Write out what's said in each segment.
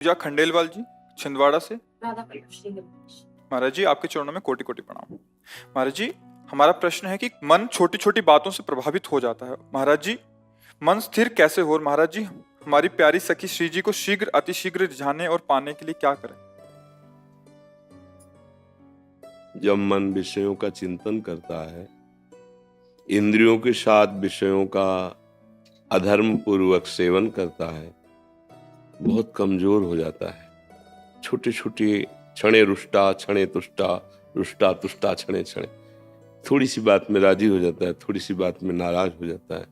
पूजा खंडेलवाल जी छिंदवाड़ा से। राधा पल्लव श्री गणेश। महाराज जी आपके चरणों में कोटि कोटि प्रणाम। महाराज जी हमारा प्रश्न है कि मन छोटी छोटी बातों से प्रभावित हो जाता है। महाराज जी मन स्थिर कैसे हो? महाराज जी हमारी प्यारी सखी श्री जी को शीघ्र अतिशीघ्र रिझाने और पाने के लिए क्या करें? जब मन विषयों का चिंतन करता है, इंद्रियों के साथ विषयों का अधर्म पूर्वक सेवन करता है, बहुत कमजोर हो जाता है। छोटे छोटे क्षणे रुष्टा क्षणे तुष्टा, रुष्टा तुष्टा क्षणे क्षणे, थोड़ी सी बात में राजी हो जाता है, थोड़ी सी बात में नाराज हो जाता है।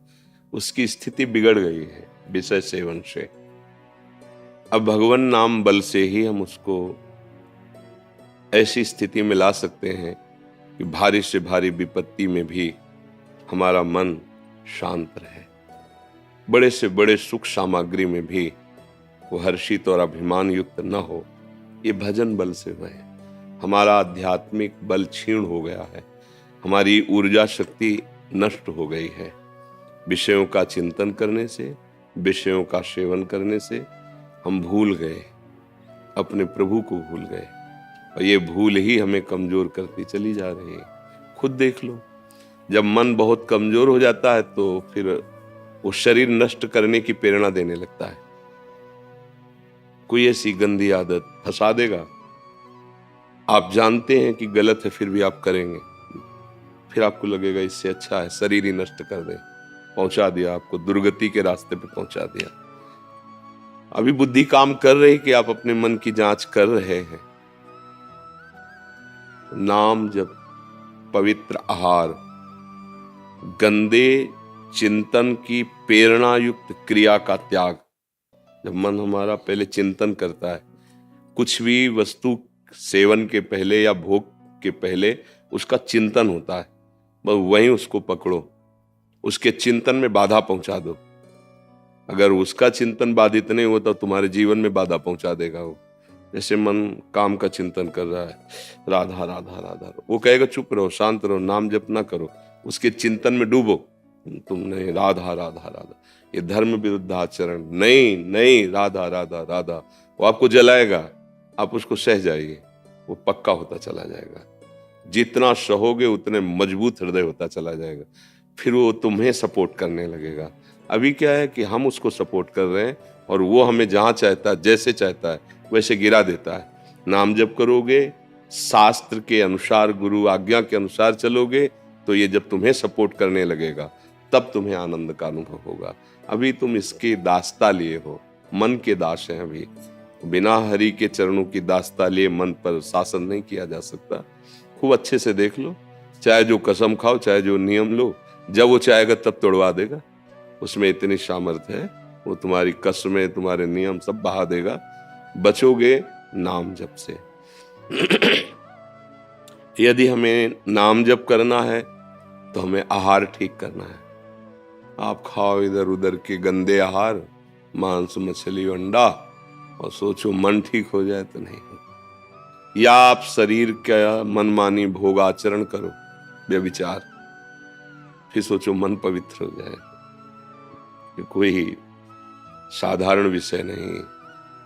उसकी स्थिति बिगड़ गई है विषय सेवन से। अब भगवान नाम बल से ही हम उसको ऐसी स्थिति में ला सकते हैं कि भारी से भारी विपत्ति में भी हमारा मन शांत रहे, बड़े से बड़े सुख सामग्री में भी वो हर्षित और अभिमान युक्त न हो। ये भजन बल से हुए है। हमारा आध्यात्मिक बल क्षीण हो गया है, हमारी ऊर्जा शक्ति नष्ट हो गई है। विषयों का चिंतन करने से, विषयों का सेवन करने से हम भूल गए, अपने प्रभु को भूल गए, और ये भूल ही हमें कमजोर करती चली जा रही है। खुद देख लो, जब मन बहुत कमजोर हो जाता है तो फिर वो शरीर नष्ट करने की प्रेरणा देने लगता है। कोई ऐसी गंदी आदत फंसा देगा, आप जानते हैं कि गलत है फिर भी आप करेंगे, फिर आपको लगेगा इससे अच्छा है शरीर ही नष्ट कर दे। पहुंचा दिया, आपको दुर्गति के रास्ते पे पहुंचा दिया। अभी बुद्धि काम कर रही कि आप अपने मन की जांच कर रहे हैं। नाम जब पवित्र आहार, गंदे चिंतन की प्रेरणा युक्त क्रिया का त्याग। जब मन हमारा पहले चिंतन करता है, कुछ भी वस्तु सेवन के पहले या भोग के पहले उसका चिंतन होता है, बस वहीं उसको पकड़ो, उसके चिंतन में बाधा पहुंचा दो। अगर उसका चिंतन बाधित नहीं होता तो तुम्हारे जीवन में बाधा पहुंचा देगा वो। जैसे मन काम का चिंतन कर रहा है, राधा राधा राधा, वो कहेगा चुप रहो, शांत रहो, नाम जप ना करो, उसके चिंतन में डूबो। तुमने राधा राधा राधा, ये धर्म विरुद्ध आचरण, नहीं नहीं, राधा राधा राधा, वो आपको जलाएगा। आप उसको सह जाइए, वो पक्का होता चला जाएगा। जितना सहोगे उतने मजबूत हृदय होता चला जाएगा, फिर वो तुम्हें सपोर्ट करने लगेगा। अभी क्या है कि हम उसको सपोर्ट कर रहे हैं और वो हमें जहां चाहता है, जैसे चाहता है वैसे गिरा देता है। नाम जप करोगे, शास्त्र के अनुसार, गुरु आज्ञा के अनुसार चलोगे, तो ये जब तुम्हें सपोर्ट करने लगेगा तब तुम्हें आनंद का अनुभव होगा। अभी तुम इसके दास्ता लिए हो, मन के दास हैं। अभी बिना हरि के चरणों की दास्ता लिए मन पर शासन नहीं किया जा सकता। खूब अच्छे से देख लो, चाहे जो कसम खाओ, चाहे जो नियम लो, जब वो चाहेगा तब तोड़वा देगा। उसमें इतनी सामर्थ्य है, वो तुम्हारी कसमें, तुम्हारे नियम सब बहा देगा। बचोगे नाम जप से। यदि हमें नाम जप करना है तो हमें आहार ठीक करना है। आप खाओ इधर उधर के गंदे आहार, मांस मछली अंडा, और सोचो मन ठीक हो जाए, तो नहीं हो। या आप शरीर का मनमानी भोग आचरण करो, व्यभिचार, फिर सोचो मन पवित्र हो जाए। ये कोई साधारण विषय नहीं।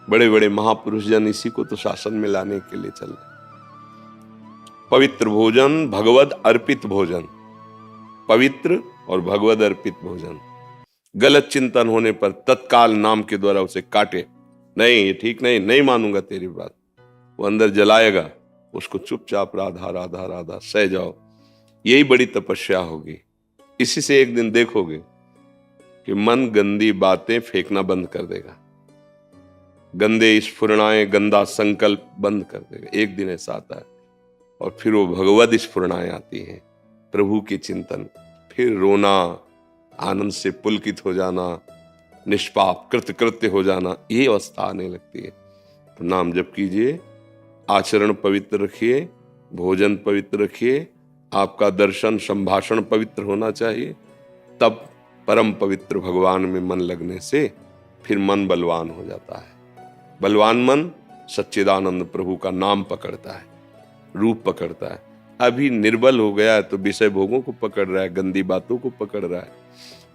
बड़े बड़े महापुरुष जन इसी को तो शासन में लाने के लिए चल रहे। पवित्र भोजन, भगवद अर्पित भोजन, पवित्र और भगवद अर्पित भोजन। गलत चिंतन होने पर तत्काल नाम के द्वारा उसे काटे। नहीं, ये ठीक नहीं, नहीं मानूंगा तेरी बात। वो अंदर जलाएगा, उसको चुपचाप राधा राधा राधा सह जाओ। यही बड़ी तपस्या होगी। इसी से एक दिन देखोगे कि मन गंदी बातें फेंकना बंद कर देगा, गंदे स्फुरणाएं, गंदा संकल्प बंद कर देगा। एक दिन ऐसा आता है और फिर वो भगवद स्फुरणाएं आती हैं, प्रभु के चिंतन, फिर रोना, आनंद से पुलकित हो जाना, निष्पाप कृतकृत्य हो जाना, ये अवस्था आने लगती है। तो नाम जप कीजिए, आचरण पवित्र रखिए, भोजन पवित्र रखिए, आपका दर्शन संभाषण पवित्र होना चाहिए। तब परम पवित्र भगवान में मन लगने से फिर मन बलवान हो जाता है। बलवान मन सच्चिदानंद प्रभु का नाम पकड़ता है, रूप पकड़ता है। अभी निर्बल हो गया है तो विषय भोगों को पकड़ रहा है, गंदी बातों को पकड़ रहा है।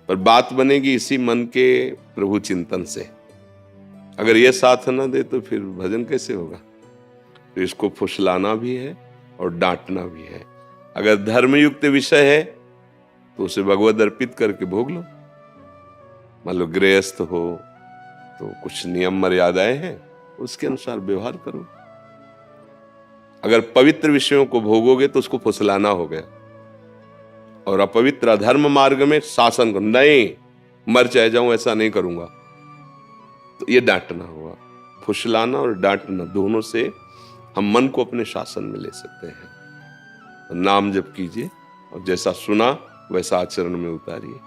पर बात बनेगी इसी मन के प्रभु चिंतन से। अगर ये साथ न दे तो फिर भजन कैसे होगा? तो इसको फुसलाना भी है और डांटना भी है। अगर धर्मयुक्त विषय है तो उसे भगवद अर्पित करके भोग लो। मान लो गृहस्थ हो तो कुछ नियम मर्यादाएं हैं, उसके अनुसार व्यवहार करो। अगर पवित्र विषयों को भोगोगे तो उसको फुसलाना हो गया। और अपवित्र अधर्म मार्ग में शासन को, नहीं मर चाहे जाऊं ऐसा नहीं करूंगा, तो ये डांटना हुआ। फुसलाना और डांटना दोनों से हम मन को अपने शासन में ले सकते हैं। नाम जप कीजिए और जैसा सुना वैसा आचरण में उतारिए।